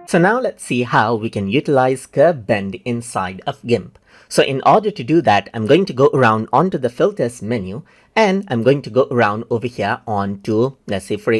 So now let's see how we can utilize curve bend inside of GIMP. So in order to do that, I'm going to go around onto the filters menu, and I'm going to go around over here onto, let's say for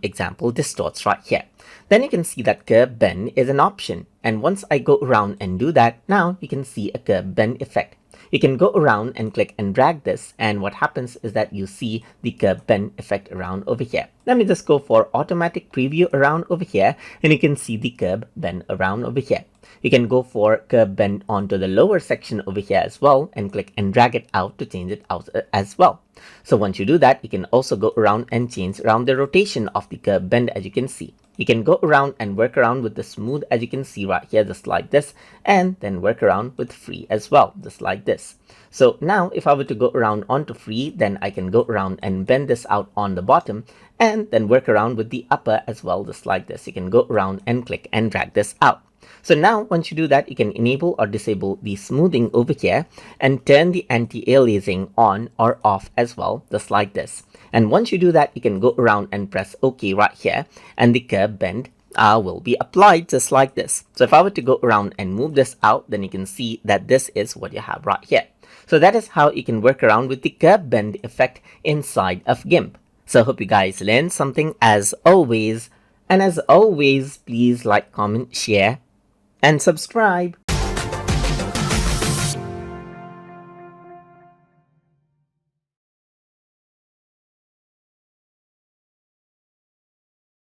example, distorts right here. Then you can see that curve bend is an option. And once I go around and do that, now you can see a curve bend effect. You can go around and click and drag this, and what happens is that you see the curve bend effect around over here. Let me just go for automatic preview around over here, and you can see the curve bend around over here. You can go for curve bend onto the lower section over here as well, and click and drag it out to change it out as well. So once you do that, you can also go around and change around the rotation of the curve bend, as you can see. You can go around and work around with the smooth, as you can see right here, just like this, and then work around with free as well, just like this. So now if I were to go around onto free, then I can go around and bend this out on the bottom, and then work around with the upper as well, just like this. You can go around and click and drag this out. So now once you do that, you can enable or disable the smoothing over here and turn the anti-aliasing on or off as well, just like this. And once you do that, you can go around and press OK right here, and the curve bend will be applied just like this. So if I were to go around and move this out, then you can see that this is what you have right here. So that is how you can work around with the curve bend effect inside of GIMP. So I hope you guys learned something as always. And as always, please like, comment, share, and subscribe.